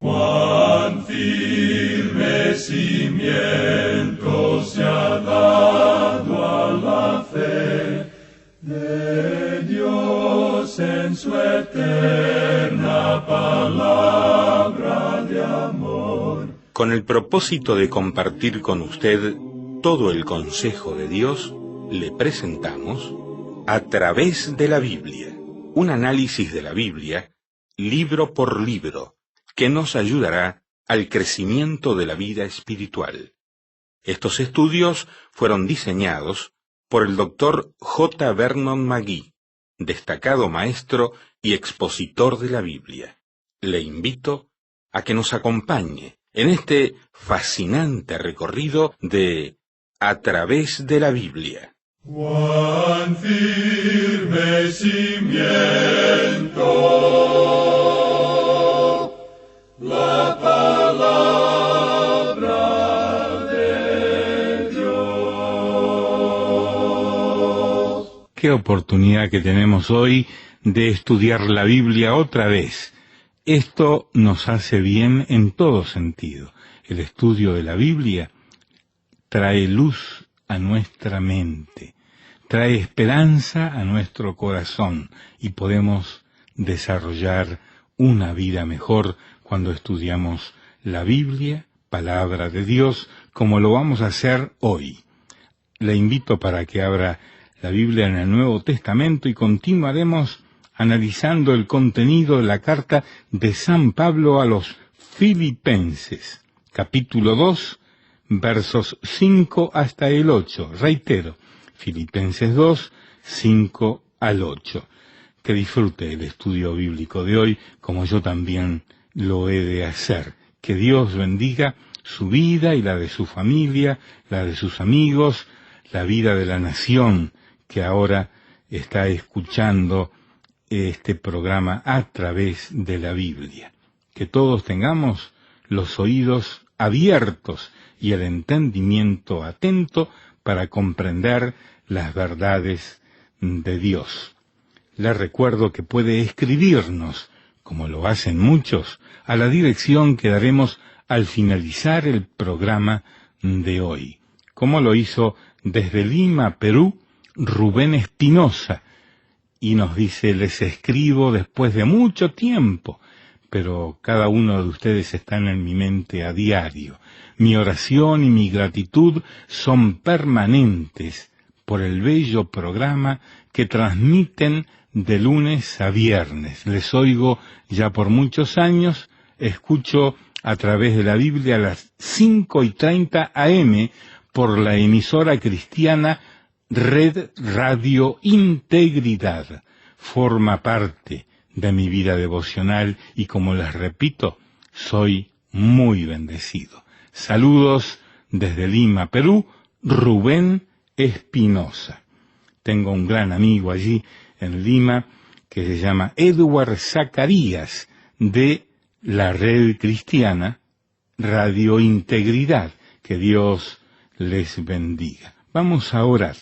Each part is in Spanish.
Cuán firme cimiento se ha dado a la fe de Dios en su eterna palabra de amor. Con el propósito de compartir con usted todo el consejo de Dios, le presentamos A través de la Biblia, un análisis de la Biblia, libro por libro, que nos ayudará al crecimiento de la vida espiritual. Estos estudios fueron diseñados por el Dr. J. Vernon McGee, destacado maestro y expositor de la Biblia. Le invito a que nos acompañe en este fascinante recorrido de A través de la Biblia. Cuán firme cimiento la palabra de Dios. Qué oportunidad que tenemos hoy de estudiar la Biblia otra vez. Esto nos hace bien en todo sentido. El estudio de la Biblia trae luz a nuestra mente, trae esperanza a nuestro corazón y podemos desarrollar una vida mejor cuando estudiamos la Biblia, palabra de Dios, como lo vamos a hacer hoy. Le invito para que abra la Biblia en el Nuevo Testamento y continuaremos analizando el contenido de la carta de San Pablo a los Filipenses, capítulo 2, versos 5 hasta el 8. Reitero, Filipenses 2, 5 al 8. Que disfrute el estudio bíblico de hoy, como yo también lo he de hacer. Que Dios bendiga su vida y la de su familia, la de sus amigos, la vida de la nación que ahora está escuchando este programa a través de la Biblia. Que todos tengamos los oídos abiertos y el entendimiento atento para comprender las verdades de Dios. Le recuerdo que puede escribirnos, como lo hacen muchos, a la dirección que daremos al finalizar el programa de hoy, como lo hizo desde Lima, Perú, Rubén Espinosa, y nos dice: les escribo después de mucho tiempo, pero cada uno de ustedes están en mi mente a diario. Mi oración y mi gratitud son permanentes por el bello programa que transmiten de lunes a viernes. Les oigo ya por muchos años, escucho a través de la Biblia a las 5:30 AM por la emisora cristiana Red Radio Integridad. Forma parte de mi vida devocional y, como les repito, soy muy bendecido. Saludos desde Lima, Perú, Rubén Espinosa. Tengo un gran amigo allí en Lima que se llama Edward Zacarías, de la red cristiana Radio Integridad. Que Dios les bendiga. Vamos a orar.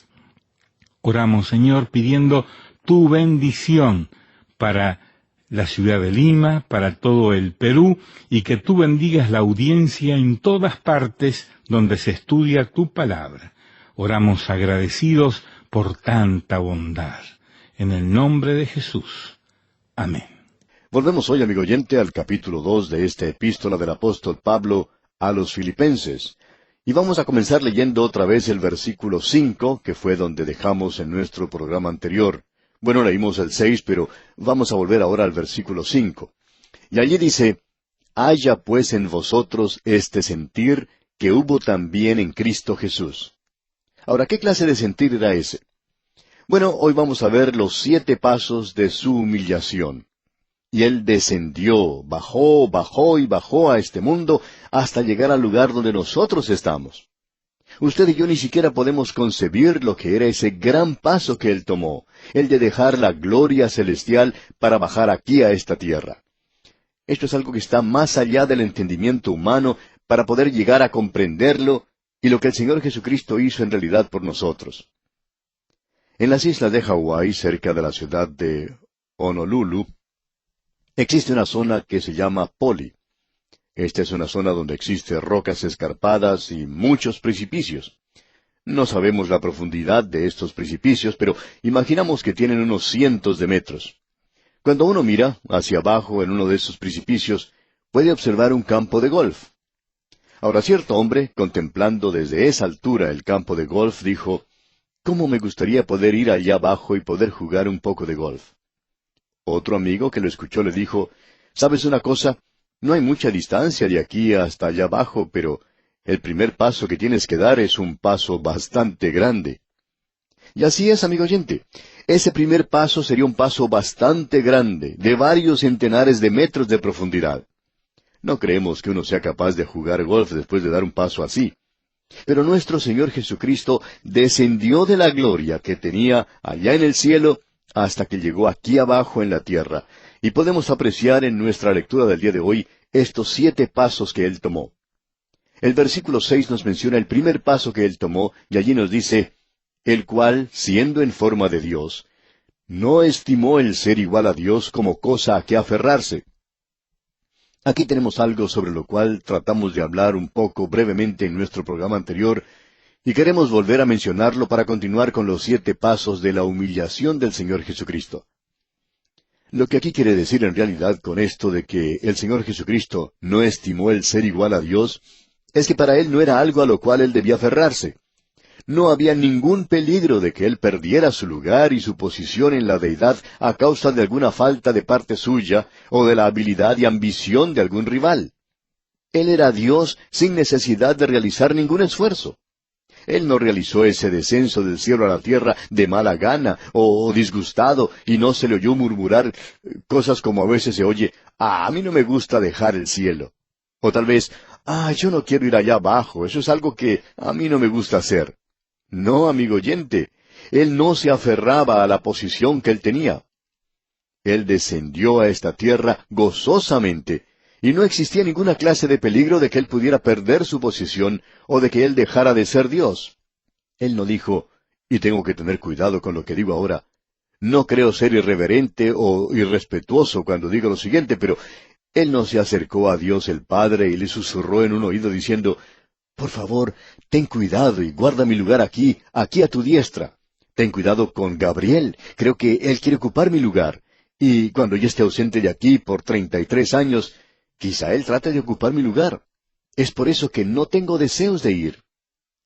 Oramos, Señor, pidiendo tu bendición para la ciudad de Lima, para todo el Perú, y que tú bendigas la audiencia en todas partes donde se estudia tu palabra. Oramos agradecidos por tanta bondad. En el nombre de Jesús. Amén. Volvemos hoy, amigo oyente, al capítulo 2 de esta epístola del apóstol Pablo a los Filipenses. Y vamos a comenzar leyendo otra vez el versículo 5, que fue donde dejamos en nuestro programa anterior. Bueno, leímos el 6, pero vamos a volver ahora al versículo 5. Y allí dice: haya pues en vosotros este sentir que hubo también en Cristo Jesús. Ahora, ¿qué clase de sentir era ese? Bueno, hoy vamos a ver los 7 pasos de su humillación. Y Él descendió, bajó, bajó y bajó a este mundo hasta llegar al lugar donde nosotros estamos. Usted y yo ni siquiera podemos concebir lo que era ese gran paso que Él tomó, el de dejar la gloria celestial para bajar aquí a esta tierra. Esto es algo que está más allá del entendimiento humano para poder llegar a comprenderlo y lo que el Señor Jesucristo hizo en realidad por nosotros. En las islas de Hawái, cerca de la ciudad de Honolulu, existe una zona que se llama Poli. Esta es una zona donde existen rocas escarpadas y muchos precipicios. No sabemos la profundidad de estos precipicios, pero imaginamos que tienen unos cientos de metros. Cuando uno mira hacia abajo en uno de estos precipicios, puede observar un campo de golf. Ahora, cierto hombre, contemplando desde esa altura el campo de golf, dijo, «¿Cómo me gustaría poder ir allá abajo y poder jugar un poco de golf?» Otro amigo que lo escuchó le dijo, «¿Sabes una cosa? No hay mucha distancia de aquí hasta allá abajo, pero el primer paso que tienes que dar es un paso bastante grande». Y así es, amigo oyente. Ese primer paso sería un paso bastante grande, de varios centenares de metros de profundidad. No creemos que uno sea capaz de jugar golf después de dar un paso así. Pero nuestro Señor Jesucristo descendió de la gloria que tenía allá en el cielo hasta que llegó aquí abajo en la tierra. Y podemos apreciar en nuestra lectura del día de hoy estos 7 pasos que Él tomó. El versículo 6 nos menciona el primer paso que Él tomó, y allí nos dice, «El cual, siendo en forma de Dios, no estimó el ser igual a Dios como cosa a que aferrarse». Aquí tenemos algo sobre lo cual tratamos de hablar un poco brevemente en nuestro programa anterior, y queremos volver a mencionarlo para continuar con los 7 pasos de la humillación del Señor Jesucristo. Lo que aquí quiere decir en realidad con esto de que el Señor Jesucristo no estimó el ser igual a Dios, es que para Él no era algo a lo cual Él debía aferrarse. No había ningún peligro de que Él perdiera su lugar y su posición en la deidad a causa de alguna falta de parte suya o de la habilidad y ambición de algún rival. Él era Dios sin necesidad de realizar ningún esfuerzo. Él no realizó ese descenso del cielo a la tierra de mala gana o disgustado, y no se le oyó murmurar cosas como a veces se oye, a mí no me gusta dejar el cielo. O tal vez, yo no quiero ir allá abajo, eso es algo que a mí no me gusta hacer. No, amigo oyente, Él no se aferraba a la posición que Él tenía. Él descendió a esta tierra gozosamente, y no existía ninguna clase de peligro de que Él pudiera perder su posición o de que Él dejara de ser Dios. Él no dijo, y tengo que tener cuidado con lo que digo ahora, no creo ser irreverente o irrespetuoso cuando digo lo siguiente, pero Él no se acercó a Dios el Padre y le susurró en un oído diciendo, «Por favor, ten cuidado y guarda mi lugar aquí a tu diestra. Ten cuidado con Gabriel, creo que él quiere ocupar mi lugar. Y cuando yo esté ausente de aquí por 33 años, quizá él trate de ocupar mi lugar. Es por eso que no tengo deseos de ir».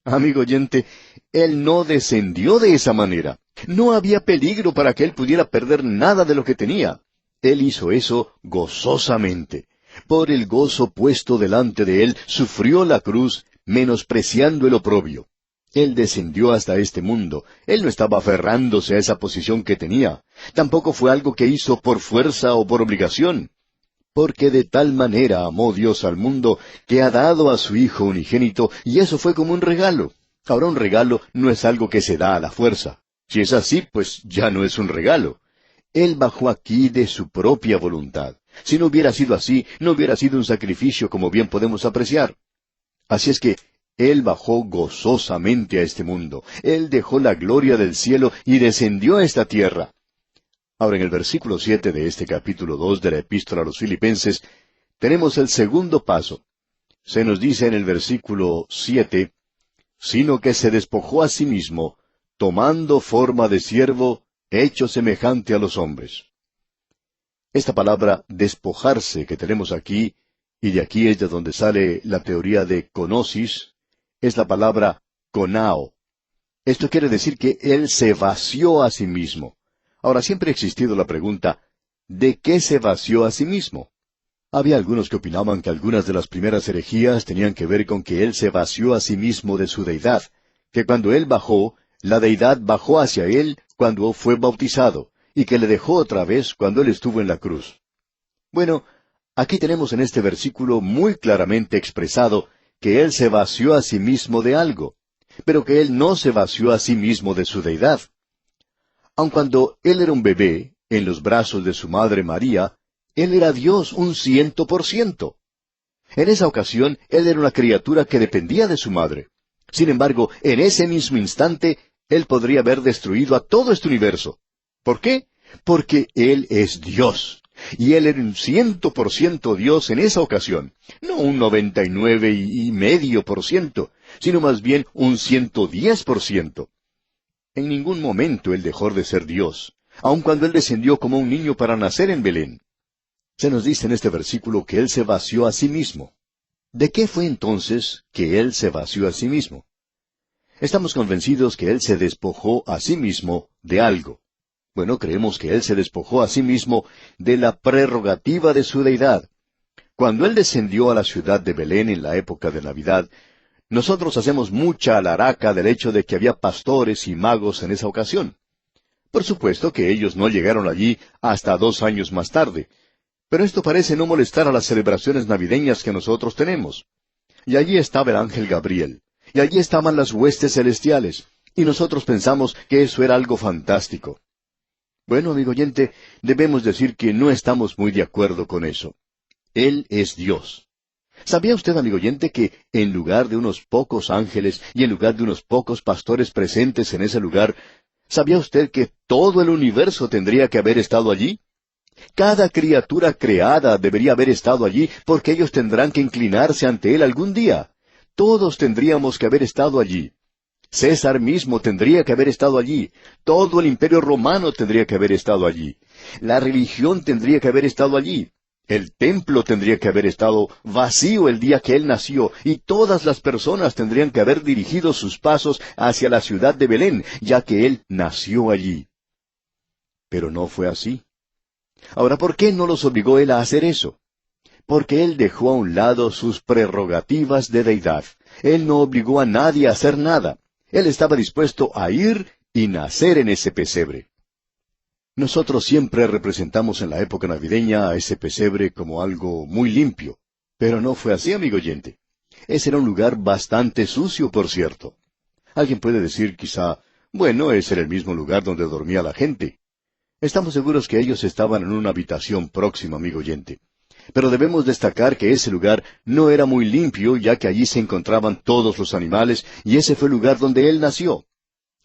Amigo oyente, Él no descendió de esa manera. No había peligro para que Él pudiera perder nada de lo que tenía. Él hizo eso gozosamente. Por el gozo puesto delante de Él, sufrió la cruz, menospreciando el oprobio. Él descendió hasta este mundo. Él no estaba aferrándose a esa posición que tenía. Tampoco fue algo que hizo por fuerza o por obligación. Porque de tal manera amó Dios al mundo, que ha dado a su Hijo unigénito, y eso fue como un regalo. Ahora, un regalo no es algo que se da a la fuerza. Si es así, pues ya no es un regalo. Él bajó aquí de su propia voluntad. Si no hubiera sido así, no hubiera sido un sacrificio como bien podemos apreciar. Así es que Él bajó gozosamente a este mundo. Él dejó la gloria del cielo y descendió a esta tierra. Ahora, en el versículo 7 de este capítulo 2 de la Epístola a los Filipenses, tenemos el segundo paso. Se nos dice en el versículo 7, «Sino que se despojó a sí mismo, tomando forma de siervo, hecho semejante a los hombres». Esta palabra despojarse que tenemos aquí, y de aquí es de donde sale la teoría de conosis, es la palabra conao. Esto quiere decir que Él se vació a sí mismo. Ahora, siempre ha existido la pregunta, ¿de qué se vació a sí mismo? Había algunos que opinaban que algunas de las primeras herejías tenían que ver con que Él se vació a sí mismo de su deidad, que cuando Él bajó, la deidad bajó hacia Él cuando fue bautizado, y que le dejó otra vez cuando Él estuvo en la cruz. Bueno, aquí tenemos en este versículo muy claramente expresado que Él se vació a sí mismo de algo, pero que Él no se vació a sí mismo de su deidad. Aun cuando Él era un bebé, en los brazos de su madre María, Él era Dios 100%. En esa ocasión, Él era una criatura que dependía de su madre. Sin embargo, en ese mismo instante, Él podría haber destruido a todo este universo. ¿Por qué? Porque Él es Dios. Y Él era un 100% Dios en esa ocasión, no un 99,5%, sino más bien un 110%. En ningún momento Él dejó de ser Dios, aun cuando Él descendió como un niño para nacer en Belén. Se nos dice en este versículo que Él se vació a sí mismo. ¿De qué fue entonces que Él se vació a sí mismo? Estamos convencidos que Él se despojó a sí mismo de algo. Bueno, creemos que Él se despojó a sí mismo de la prerrogativa de su deidad. Cuando Él descendió a la ciudad de Belén en la época de Navidad, nosotros hacemos mucha alaraca del hecho de que había pastores y magos en esa ocasión. Por supuesto que ellos no llegaron allí hasta 2 años más tarde, pero esto parece no molestar a las celebraciones navideñas que nosotros tenemos. Y allí estaba el ángel Gabriel, y allí estaban las huestes celestiales, y nosotros pensamos que eso era algo fantástico. Bueno, amigo oyente, debemos decir que no estamos muy de acuerdo con eso. Él es Dios. ¿Sabía usted, amigo oyente, que en lugar de unos pocos ángeles y en lugar de unos pocos pastores presentes en ese lugar, ¿sabía usted que todo el universo tendría que haber estado allí? Cada criatura creada debería haber estado allí porque ellos tendrán que inclinarse ante Él algún día. Todos tendríamos que haber estado allí. César mismo tendría que haber estado allí. Todo el imperio romano tendría que haber estado allí. La religión tendría que haber estado allí. El templo tendría que haber estado vacío el día que Él nació, y todas las personas tendrían que haber dirigido sus pasos hacia la ciudad de Belén, ya que Él nació allí. Pero no fue así. Ahora, ¿por qué no los obligó Él a hacer eso? Porque Él dejó a un lado sus prerrogativas de deidad. Él no obligó a nadie a hacer nada. Él estaba dispuesto a ir y nacer en ese pesebre. Nosotros siempre representamos en la época navideña a ese pesebre como algo muy limpio. Pero no fue así, amigo oyente. Ese era un lugar bastante sucio, por cierto. Alguien puede decir quizá, bueno, ese era el mismo lugar donde dormía la gente. Estamos seguros que ellos estaban en una habitación próxima, amigo oyente. Pero debemos destacar que ese lugar no era muy limpio, ya que allí se encontraban todos los animales, y ese fue el lugar donde Él nació.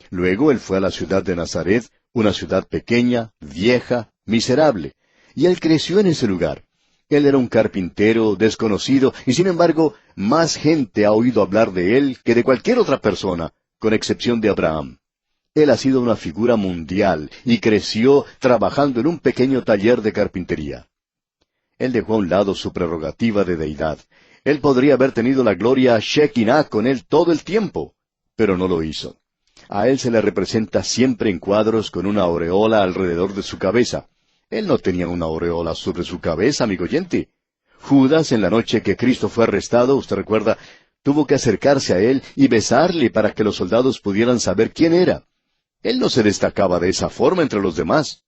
Luego Él fue a la ciudad de Nazaret, una ciudad pequeña, vieja, miserable, y Él creció en ese lugar. Él era un carpintero desconocido, y sin embargo, más gente ha oído hablar de Él que de cualquier otra persona, con excepción de Abraham. Él ha sido una figura mundial, y creció trabajando en un pequeño taller de carpintería. Él dejó a un lado su prerrogativa de deidad. Él podría haber tenido la gloria Shekinah con Él todo el tiempo, pero no lo hizo. A Él se le representa siempre en cuadros con una aureola alrededor de su cabeza. Él no tenía una aureola sobre su cabeza, amigo oyente. Judas, en la noche que Cristo fue arrestado, usted recuerda, tuvo que acercarse a Él y besarle para que los soldados pudieran saber quién era. Él no se destacaba de esa forma entre los demás.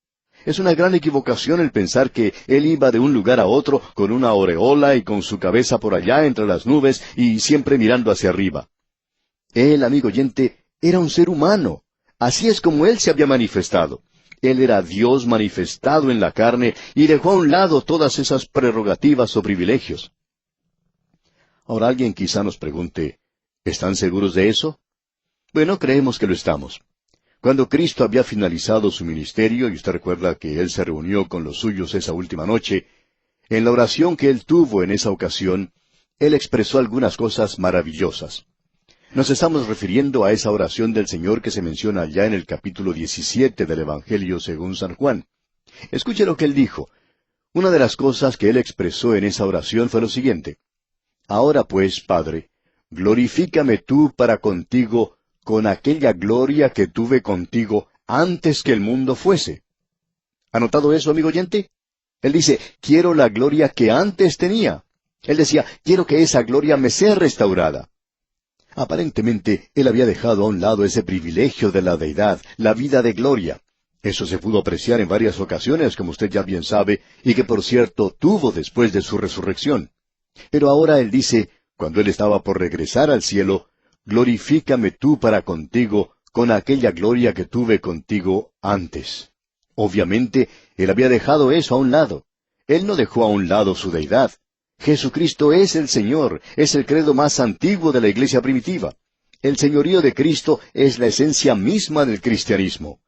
Es una gran equivocación el pensar que Él iba de un lugar a otro con una aureola y con su cabeza por allá entre las nubes y siempre mirando hacia arriba. Él, amigo oyente, era un ser humano. Así es como Él se había manifestado. Él era Dios manifestado en la carne y dejó a un lado todas esas prerrogativas o privilegios. Ahora alguien quizá nos pregunte, ¿están seguros de eso? Bueno, creemos que lo estamos. Cuando Cristo había finalizado su ministerio, y usted recuerda que Él se reunió con los suyos esa última noche, en la oración que Él tuvo en esa ocasión, Él expresó algunas cosas maravillosas. Nos estamos refiriendo a esa oración del Señor que se menciona allá en el capítulo 17 del Evangelio según San Juan. Escuche lo que Él dijo. Una de las cosas que Él expresó en esa oración fue lo siguiente. Ahora pues, Padre, glorifícame tú para contigo con aquella gloria que tuve contigo antes que el mundo fuese. ¿Ha notado eso, amigo oyente? Él dice, quiero la gloria que antes tenía. Él decía, quiero que esa gloria me sea restaurada. Aparentemente, Él había dejado a un lado ese privilegio de la deidad, la vida de gloria. Eso se pudo apreciar en varias ocasiones, como usted ya bien sabe, y que por cierto tuvo después de su resurrección. Pero ahora Él dice, cuando Él estaba por regresar al cielo, glorifícame tú para contigo con aquella gloria que tuve contigo antes. Obviamente, Él había dejado eso a un lado. Él no dejó a un lado su deidad. Jesucristo es el Señor, es el credo más antiguo de la iglesia primitiva. El señorío de Cristo es la esencia misma del cristianismo.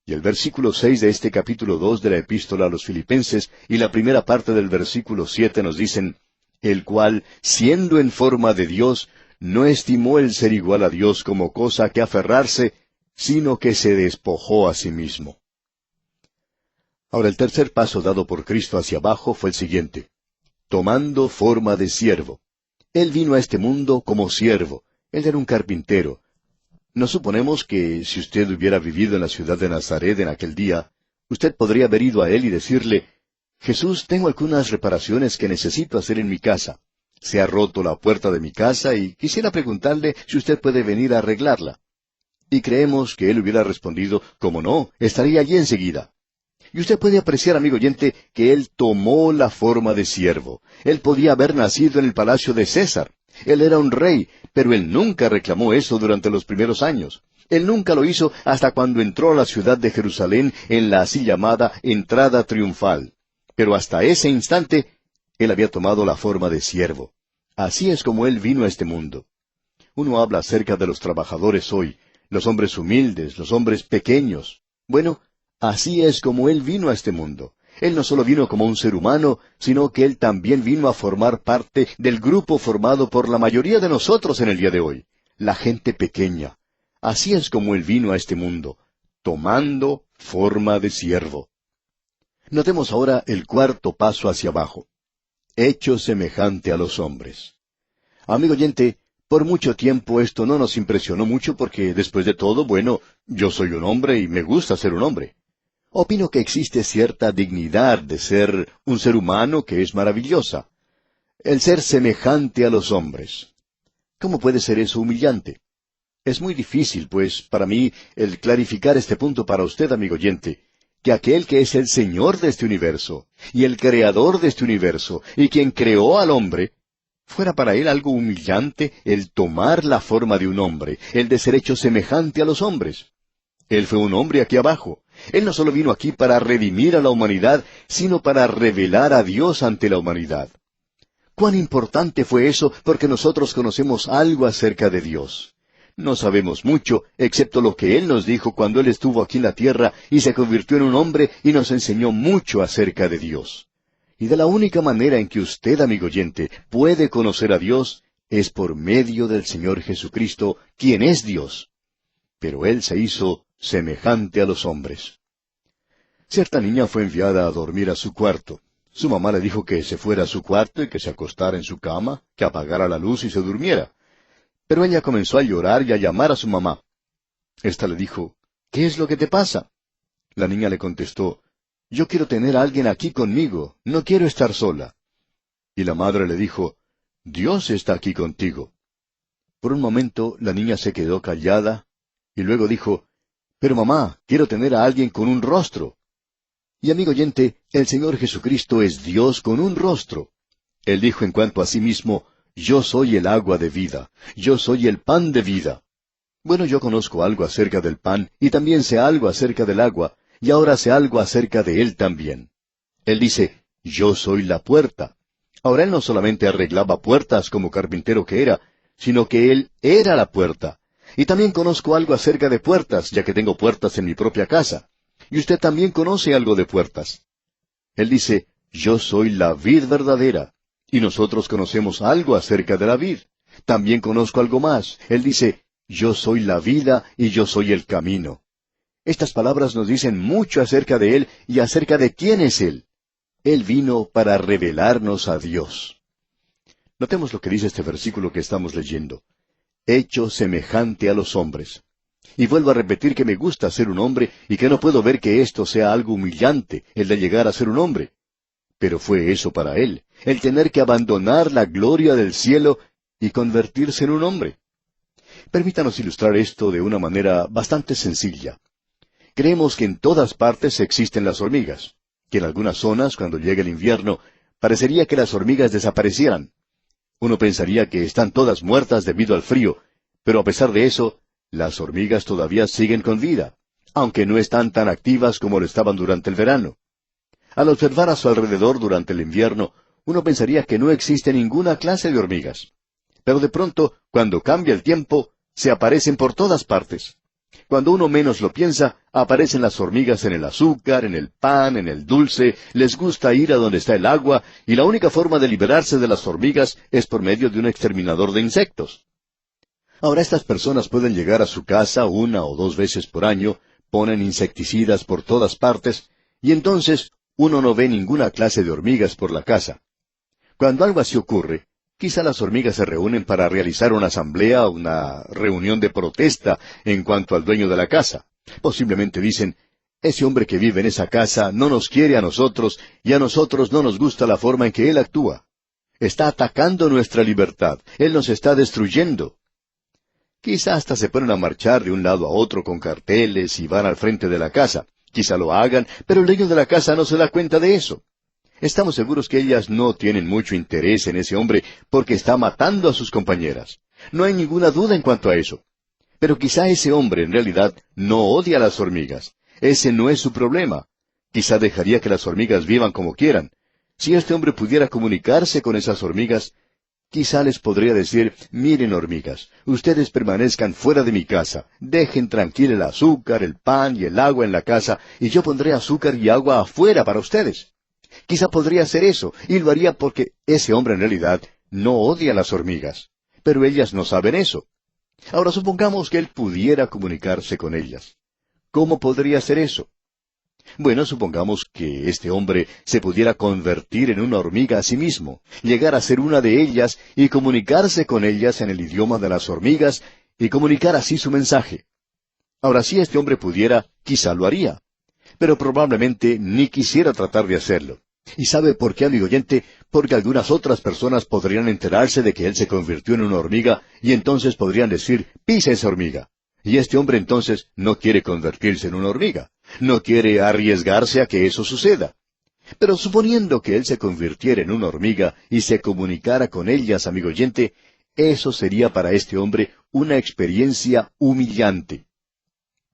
Y el versículo 6 de este capítulo 2 de la epístola a los Filipenses y la primera parte del versículo 7 nos dicen, el cual, siendo en forma de Dios, no estimó el ser igual a Dios como cosa que aferrarse, sino que se despojó a sí mismo. Ahora, el tercer paso dado por Cristo hacia abajo fue el siguiente: tomando forma de siervo. Él vino a este mundo como siervo. Él era un carpintero. Nos suponemos que si usted hubiera vivido en la ciudad de Nazaret en aquel día, usted podría haber ido a él y decirle, Jesús, tengo algunas reparaciones que necesito hacer en mi casa. Se ha roto la puerta de mi casa y quisiera preguntarle si usted puede venir a arreglarla. Y creemos que él hubiera respondido, como no, estaría allí enseguida. Y usted puede apreciar, amigo oyente, que él tomó la forma de siervo. Él podía haber nacido en el palacio de César. Él era un rey, pero él nunca reclamó eso durante los primeros años. Él nunca lo hizo hasta cuando entró a la ciudad de Jerusalén en la así llamada entrada triunfal. Pero hasta ese instante, él había tomado la forma de siervo. Así es como él vino a este mundo. Uno habla acerca de los trabajadores hoy, los hombres humildes, los hombres pequeños. Bueno, así es como él vino a este mundo. Él no solo vino como un ser humano, sino que él también vino a formar parte del grupo formado por la mayoría de nosotros en el día de hoy, la gente pequeña. Así es como él vino a este mundo, tomando forma de siervo. Notemos ahora el cuarto paso hacia abajo. Hecho semejante a los hombres. Amigo oyente, por mucho tiempo esto no nos impresionó mucho porque, después de todo, bueno, yo soy un hombre y me gusta ser un hombre. Opino que existe cierta dignidad de ser un ser humano que es maravillosa. El ser semejante a los hombres. ¿Cómo puede ser eso humillante? Es muy difícil, pues, para mí, el clarificar este punto para usted, amigo oyente, que aquel que es el Señor de este universo, y el Creador de este universo, y quien creó al hombre, fuera para él algo humillante el tomar la forma de un hombre, el de ser hecho semejante a los hombres. Él fue un hombre aquí abajo. Él no solo vino aquí para redimir a la humanidad, sino para revelar a Dios ante la humanidad. ¿Cuán importante fue eso? Porque nosotros conocemos algo acerca de Dios. No sabemos mucho, excepto lo que Él nos dijo cuando Él estuvo aquí en la tierra y se convirtió en un hombre y nos enseñó mucho acerca de Dios. Y de la única manera en que usted, amigo oyente, puede conocer a Dios es por medio del Señor Jesucristo, quien es Dios. Pero Él se hizo semejante a los hombres. Cierta niña fue enviada a dormir a su cuarto. Su mamá le dijo que se fuera a su cuarto y que se acostara en su cama, que apagara la luz y se durmiera. Pero ella comenzó a llorar y a llamar a su mamá. Esta le dijo, ¿qué es lo que te pasa? La niña le contestó, yo quiero tener a alguien aquí conmigo, no quiero estar sola. Y la madre le dijo, Dios está aquí contigo. Por un momento la niña se quedó callada, y luego dijo, pero mamá, quiero tener a alguien con un rostro. Y amigo oyente, el Señor Jesucristo es Dios con un rostro. Él dijo en cuanto a sí mismo, yo soy el agua de vida, yo soy el pan de vida. Bueno, yo conozco algo acerca del pan, y también sé algo acerca del agua, y ahora sé algo acerca de Él también. Él dice, yo soy la puerta. Ahora Él no solamente arreglaba puertas como carpintero que era, sino que Él era la puerta. Y también conozco algo acerca de puertas, ya que tengo puertas en mi propia casa. Y usted también conoce algo de puertas. Él dice, yo soy la vid verdadera. Y nosotros conocemos algo acerca de la vid. También conozco algo más. Él dice, yo soy la vida y yo soy el camino. Estas palabras nos dicen mucho acerca de Él y acerca de quién es Él. Él vino para revelarnos a Dios. Notemos lo que dice este versículo que estamos leyendo. Hecho semejante a los hombres. Y vuelvo a repetir que me gusta ser un hombre y que no puedo ver que esto sea algo humillante, el de llegar a ser un hombre. Pero fue eso para él, el tener que abandonar la gloria del cielo y convertirse en un hombre. Permítanos ilustrar esto de una manera bastante sencilla. Creemos que en todas partes existen las hormigas, que en algunas zonas, cuando llegue el invierno, parecería que las hormigas desaparecieran. Uno pensaría que están todas muertas debido al frío, pero a pesar de eso, las hormigas todavía siguen con vida, aunque no están tan activas como lo estaban durante el verano. Al observar a su alrededor durante el invierno, uno pensaría que no existe ninguna clase de hormigas. Pero de pronto, cuando cambia el tiempo, se aparecen por todas partes. Cuando uno menos lo piensa, aparecen las hormigas en el azúcar, en el pan, en el dulce, les gusta ir a donde está el agua, y la única forma de liberarse de las hormigas es por medio de un exterminador de insectos. Ahora estas personas pueden llegar a su casa 1 o 2 veces por año, ponen insecticidas por todas partes, y entonces uno no ve ninguna clase de hormigas por la casa. Cuando algo así ocurre, quizá las hormigas se reúnen para realizar una asamblea o una reunión de protesta en cuanto al dueño de la casa. Posiblemente dicen, ese hombre que vive en esa casa no nos quiere a nosotros y a nosotros no nos gusta la forma en que él actúa. Está atacando nuestra libertad. Él nos está destruyendo. Quizá hasta se ponen a marchar de un lado a otro con carteles y van al frente de la casa. Quizá lo hagan, pero el dueño de la casa no se da cuenta de eso. Estamos seguros que ellas no tienen mucho interés en ese hombre porque está matando a sus compañeras. No hay ninguna duda en cuanto a eso. Pero quizá ese hombre en realidad no odia a las hormigas. Ese no es su problema. Quizá dejaría que las hormigas vivan como quieran. Si este hombre pudiera comunicarse con esas hormigas, quizá les podría decir, miren hormigas, ustedes permanezcan fuera de mi casa, dejen tranquilo el azúcar, el pan y el agua en la casa, y yo pondré azúcar y agua afuera para ustedes. Quizá podría hacer eso, y lo haría porque ese hombre en realidad no odia a las hormigas. Pero ellas no saben eso. Ahora supongamos que él pudiera comunicarse con ellas. ¿Cómo podría hacer eso? Bueno, supongamos que este hombre se pudiera convertir en una hormiga a sí mismo, llegar a ser una de ellas y comunicarse con ellas en el idioma de las hormigas y comunicar así su mensaje. Ahora, si este hombre pudiera, quizá lo haría. Pero probablemente ni quisiera tratar de hacerlo. ¿Y sabe por qué, amigo oyente? Porque algunas otras personas podrían enterarse de que él se convirtió en una hormiga y entonces podrían decir, pisa esa hormiga. Y este hombre entonces no quiere convertirse en una hormiga. No quiere arriesgarse a que eso suceda. Pero suponiendo que él se convirtiera en una hormiga y se comunicara con ellas, amigo oyente, eso sería para este hombre una experiencia humillante.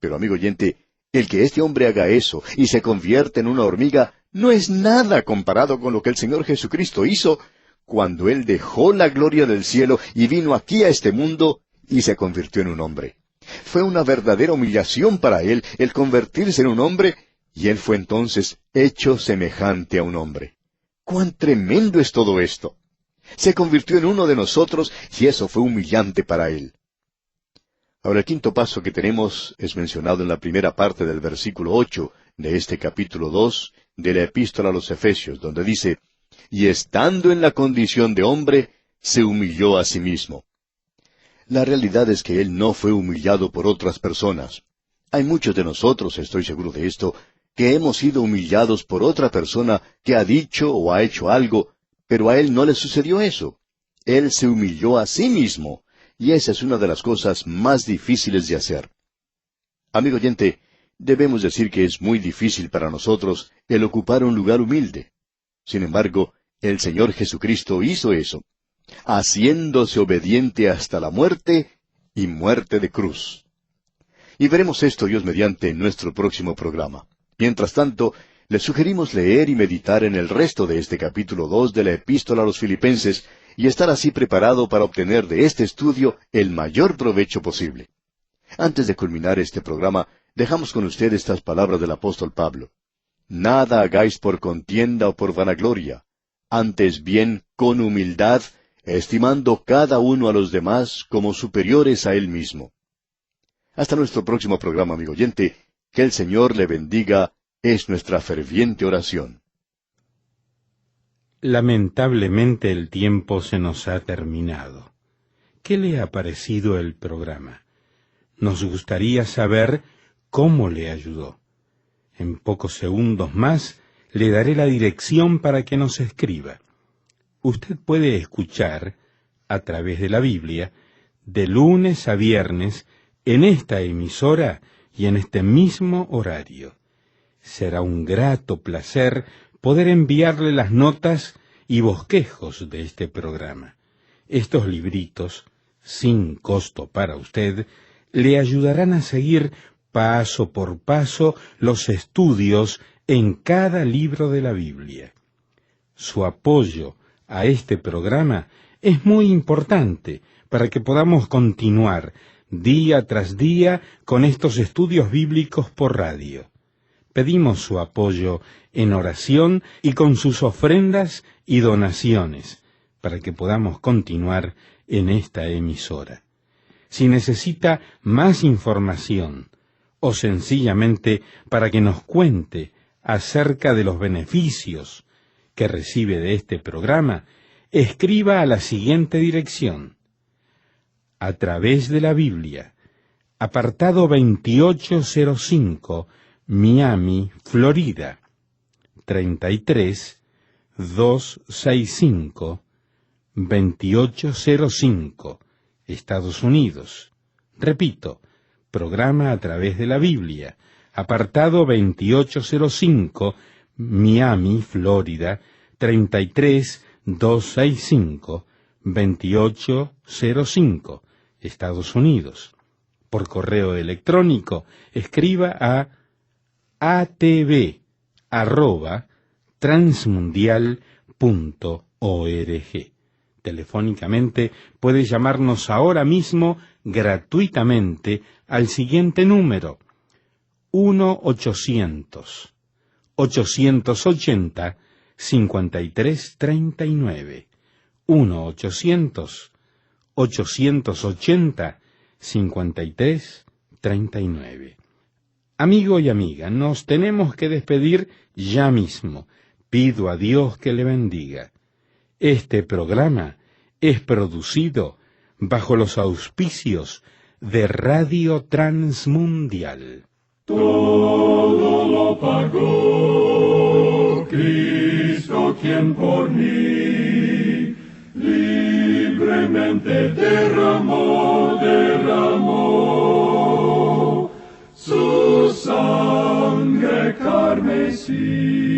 Pero, amigo oyente, el que este hombre haga eso y se convierta en una hormiga no es nada comparado con lo que el Señor Jesucristo hizo cuando Él dejó la gloria del cielo y vino aquí a este mundo y se convirtió en un hombre. Fue una verdadera humillación para Él el convertirse en un hombre y Él fue entonces hecho semejante a un hombre. ¡Cuán tremendo es todo esto! Se convirtió en uno de nosotros y eso fue humillante para Él. Ahora el quinto paso que tenemos es mencionado en la primera parte del versículo 8 de este capítulo 2 de la Epístola a los Efesios, donde dice, y estando en la condición de hombre, se humilló a sí mismo. La realidad es que Él no fue humillado por otras personas. Hay muchos de nosotros, estoy seguro de esto, que hemos sido humillados por otra persona que ha dicho o ha hecho algo, pero a Él no le sucedió eso. Él se humilló a sí mismo. Y esa es una de las cosas más difíciles de hacer. Amigo oyente, debemos decir que es muy difícil para nosotros el ocupar un lugar humilde. Sin embargo, el Señor Jesucristo hizo eso, haciéndose obediente hasta la muerte y muerte de cruz. Y veremos esto, Dios mediante, en nuestro próximo programa. Mientras tanto, les sugerimos leer y meditar en el resto de este capítulo 2 de la Epístola a los Filipenses, y estar así preparado para obtener de este estudio el mayor provecho posible. Antes de culminar este programa, dejamos con usted estas palabras del apóstol Pablo. Nada hagáis por contienda o por vanagloria, antes bien con humildad, estimando cada uno a los demás como superiores a él mismo. Hasta nuestro próximo programa, amigo oyente, que el Señor le bendiga, es nuestra ferviente oración. Lamentablemente el tiempo se nos ha terminado. ¿Qué le ha parecido el programa? Nos gustaría saber cómo le ayudó. En pocos segundos más le daré la dirección para que nos escriba. Usted puede escuchar, a través de la Biblia, de lunes a viernes, en esta emisora y en este mismo horario. Será un grato placer poder enviarle las notas y bosquejos de este programa. Estos libritos, sin costo para usted, le ayudarán a seguir paso por paso los estudios en cada libro de la Biblia. Su apoyo a este programa es muy importante para que podamos continuar día tras día con estos estudios bíblicos por radio. Pedimos su apoyo en oración y con sus ofrendas y donaciones para que podamos continuar en esta emisora. Si necesita más información o sencillamente para que nos cuente acerca de los beneficios que recibe de este programa, escriba a la siguiente dirección: A través de la Biblia, apartado 2805, Miami, Florida, 33265, 2805, Estados Unidos. Repito, programa A través de la Biblia, apartado 2805, Miami, Florida, 33265, 2805, Estados Unidos. Por correo electrónico, escriba a atv@transmundial.org. Telefónicamente puede llamarnos ahora mismo gratuitamente al siguiente número: 1-800-880-5339. 1-800-880-5339. Amigo y amiga, nos tenemos que despedir ya mismo. Pido a Dios que le bendiga. Este programa es producido bajo los auspicios de Radio Transmundial. Todo lo pagó Cristo, quien por mí libremente derramó su sangre carmesí.